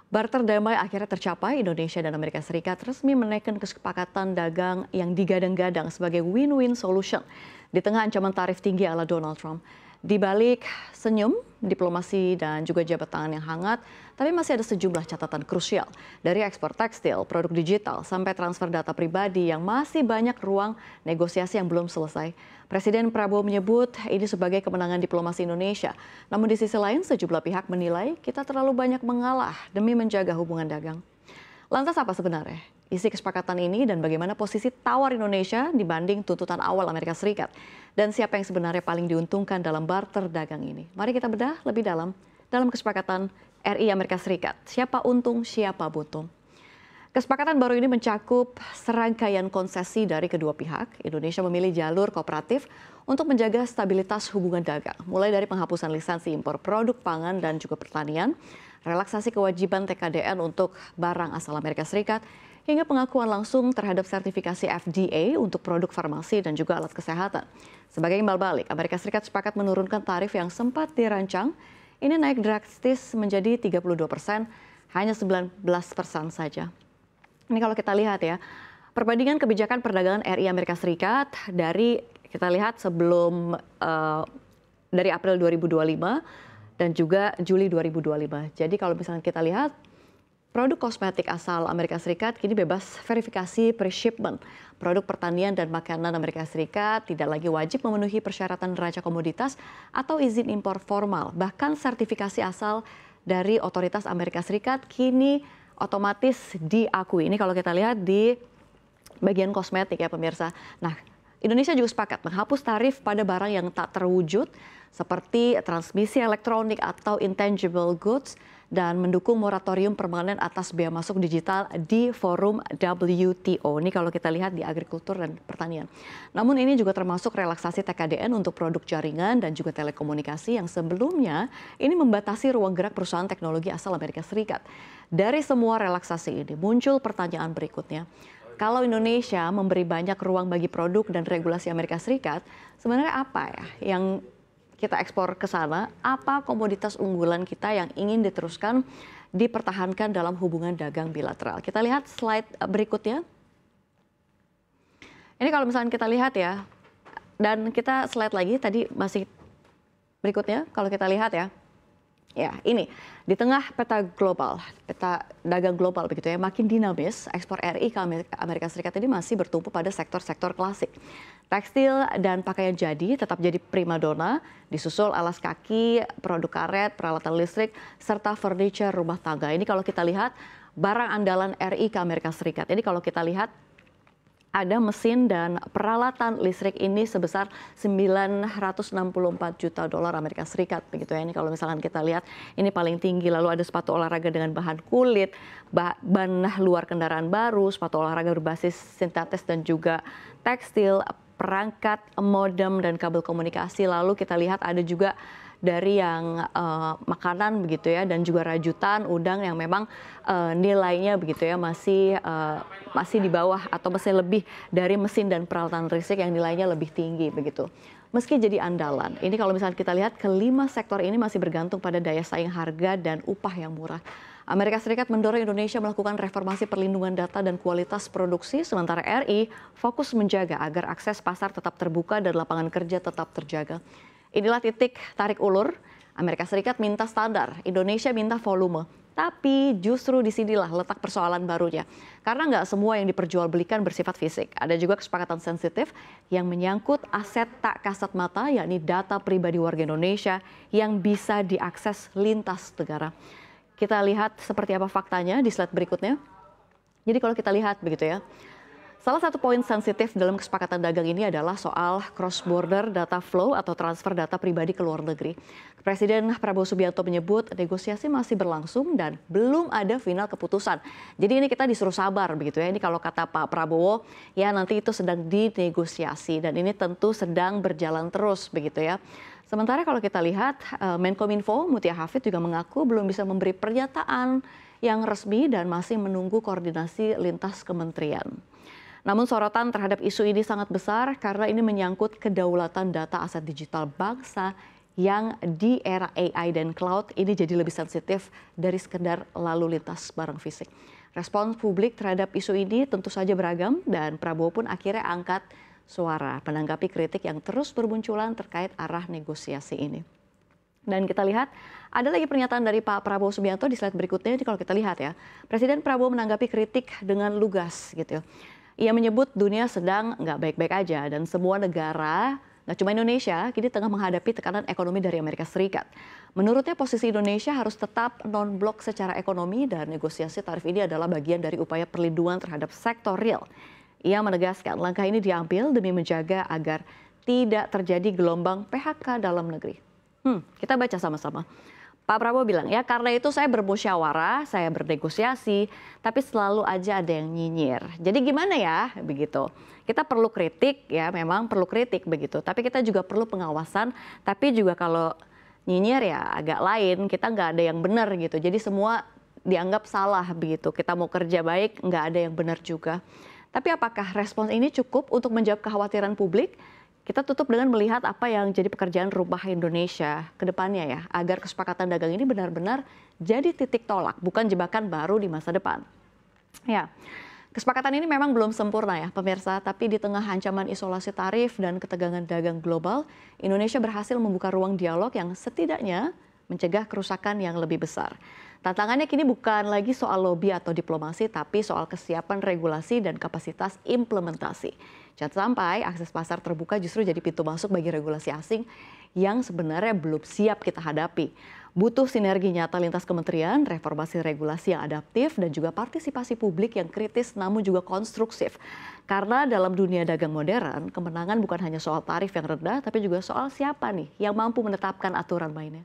Barter damai akhirnya tercapai. Indonesia dan Amerika Serikat resmi menaikkan kesepakatan dagang yang digadang-gadang sebagai win-win solution di tengah ancaman tarif tinggi ala Donald Trump. Di balik senyum, diplomasi dan juga jabat tangan yang hangat, tapi masih ada sejumlah catatan krusial. Dari ekspor tekstil, produk digital, sampai transfer data pribadi yang masih banyak ruang negosiasi yang belum selesai. Presiden Prabowo menyebut ini sebagai kemenangan diplomasi Indonesia. Namun di sisi lain, sejumlah pihak menilai kita terlalu banyak mengalah demi menjaga hubungan dagang. Lantas apa sebenarnya isi kesepakatan ini dan bagaimana posisi tawar Indonesia dibanding tuntutan awal Amerika Serikat? Dan siapa yang sebenarnya paling diuntungkan dalam barter dagang ini? Mari kita bedah lebih dalam kesepakatan RI Amerika Serikat. Siapa untung, siapa buntung? Kesepakatan baru ini mencakup serangkaian konsesi dari kedua pihak. Indonesia memilih jalur kooperatif untuk menjaga stabilitas hubungan dagang, mulai dari penghapusan lisensi impor produk pangan dan juga pertanian, relaksasi kewajiban TKDN untuk barang asal Amerika Serikat, hingga pengakuan langsung terhadap sertifikasi FDA untuk produk farmasi dan juga alat kesehatan. Sebagai imbal balik, Amerika Serikat sepakat menurunkan tarif yang sempat dirancang, ini naik drastis menjadi 32%, hanya 19% saja. Ini kalau kita lihat ya, perbandingan kebijakan perdagangan RI Amerika Serikat dari kita lihat sebelum dari April 2025 dan juga Juli 2025. Jadi kalau misalnya kita lihat, produk kosmetik asal Amerika Serikat kini bebas verifikasi pre-shipment. Produk pertanian dan makanan Amerika Serikat tidak lagi wajib memenuhi persyaratan neraca komoditas atau izin impor formal. Bahkan sertifikasi asal dari otoritas Amerika Serikat kini otomatis diakui. Ini kalau kita lihat di bagian kosmetik ya pemirsa. Nah, Indonesia juga sepakat menghapus tarif pada barang yang tak terwujud seperti transmisi elektronik atau intangible goods dan mendukung moratorium permanen atas bea masuk digital di forum WTO. Ini kalau kita lihat di agrikultur dan pertanian. Namun ini juga termasuk relaksasi TKDN untuk produk jaringan dan juga telekomunikasi yang sebelumnya ini membatasi ruang gerak perusahaan teknologi asal Amerika Serikat. Dari semua relaksasi ini muncul pertanyaan berikutnya. Kalau Indonesia memberi banyak ruang bagi produk dan regulasi Amerika Serikat, sebenarnya apa ya yang kita ekspor ke sana? Apa komoditas unggulan kita yang ingin diteruskan dipertahankan dalam hubungan dagang bilateral? Kita lihat slide berikutnya. Ini kalau misalnya kita lihat ya, dan kita slide lagi tadi masih berikutnya kalau kita lihat ya. Ya, ini di tengah peta global, peta dagang global begitu ya, makin dinamis, ekspor RI ke Amerika Serikat ini masih bertumpu pada sektor-sektor klasik. Tekstil dan pakaian jadi tetap jadi primadona, disusul alas kaki, produk karet, peralatan listrik, serta furniture rumah tangga. Ini kalau kita lihat barang andalan RI ke Amerika Serikat. Ini kalau kita lihat ada mesin dan peralatan listrik ini sebesar 964 juta dolar Amerika Serikat begitu ya. Ini kalau misalkan kita lihat ini paling tinggi. Lalu ada sepatu olahraga dengan bahan kulit, ban luar kendaraan baru, sepatu olahraga berbasis sintetis dan juga tekstil, perangkat modem dan kabel komunikasi. Lalu kita lihat ada juga dari yang makanan begitu ya, dan juga rajutan, udang yang memang nilainya begitu ya masih di bawah atau masih lebih dari mesin dan peralatan listrik yang nilainya lebih tinggi begitu. Meski jadi andalan, ini kalau misalnya kita lihat kelima sektor ini masih bergantung pada daya saing harga dan upah yang murah. Amerika Serikat mendorong Indonesia melakukan reformasi perlindungan data dan kualitas produksi, sementara RI fokus menjaga agar akses pasar tetap terbuka dan lapangan kerja tetap terjaga. Inilah titik tarik ulur. Amerika Serikat minta standar, Indonesia minta volume. Tapi justru disinilah letak persoalan barunya. Karena nggak semua yang diperjualbelikan bersifat fisik. Ada juga kesepakatan sensitif yang menyangkut aset tak kasat mata, yakni data pribadi warga Indonesia yang bisa diakses lintas negara. Kita lihat seperti apa faktanya di slide berikutnya. Jadi kalau kita lihat begitu ya. Salah satu poin sensitif dalam kesepakatan dagang ini adalah soal cross-border data flow atau transfer data pribadi ke luar negeri. Presiden Prabowo Subianto menyebut negosiasi masih berlangsung dan belum ada final keputusan. Jadi ini kita disuruh sabar begitu ya. Ini kalau kata Pak Prabowo ya nanti itu sedang dinegosiasi dan ini tentu sedang berjalan terus begitu ya. Sementara kalau kita lihat Menkominfo Mutia Hafid juga mengaku belum bisa memberi pernyataan yang resmi dan masih menunggu koordinasi lintas kementerian. Namun sorotan terhadap isu ini sangat besar karena ini menyangkut kedaulatan data aset digital bangsa yang di era AI dan cloud ini jadi lebih sensitif dari sekedar lalu lintas barang fisik. Respons publik terhadap isu ini tentu saja beragam dan Prabowo pun akhirnya angkat suara menanggapi kritik yang terus bermunculan terkait arah negosiasi ini. Dan kita lihat ada lagi pernyataan dari Pak Prabowo Subianto di slide berikutnya. Jadi kalau kita lihat ya, Presiden Prabowo menanggapi kritik dengan lugas gitu. Ia menyebut dunia sedang nggak baik-baik aja dan semua negara, nggak cuma Indonesia, kini tengah menghadapi tekanan ekonomi dari Amerika Serikat. Menurutnya posisi Indonesia harus tetap non-blok secara ekonomi dan negosiasi tarif ini adalah bagian dari upaya perlindungan terhadap sektor real. Ia menegaskan langkah ini diambil demi menjaga agar tidak terjadi gelombang PHK dalam negeri. Kita baca sama-sama. Pak Prabowo bilang, ya karena itu saya bermusyawarah, saya bernegosiasi, tapi selalu aja ada yang nyinyir. Jadi gimana ya, begitu. Kita perlu kritik, ya memang perlu kritik begitu. Tapi kita juga perlu pengawasan, tapi juga kalau nyinyir ya agak lain, kita nggak ada yang benar gitu. Jadi semua dianggap salah begitu. Kita mau kerja baik, nggak ada yang benar juga. Tapi apakah respons ini cukup untuk menjawab kekhawatiran publik? Kita tutup dengan melihat apa yang jadi pekerjaan rumah Indonesia ke depannya ya, agar kesepakatan dagang ini benar-benar jadi titik tolak, bukan jebakan baru di masa depan. Ya, kesepakatan ini memang belum sempurna ya pemirsa, tapi di tengah ancaman isolasi tarif dan ketegangan dagang global, Indonesia berhasil membuka ruang dialog yang setidaknya mencegah kerusakan yang lebih besar. Tantangannya kini bukan lagi soal lobby atau diplomasi, tapi soal kesiapan regulasi dan kapasitas implementasi. Jangan sampai akses pasar terbuka justru jadi pintu masuk bagi regulasi asing yang sebenarnya belum siap kita hadapi. Butuh sinergi nyata lintas kementerian, reformasi regulasi yang adaptif, dan juga partisipasi publik yang kritis namun juga konstruktif. Karena dalam dunia dagang modern, kemenangan bukan hanya soal tarif yang rendah, tapi juga soal siapa nih yang mampu menetapkan aturan mainnya.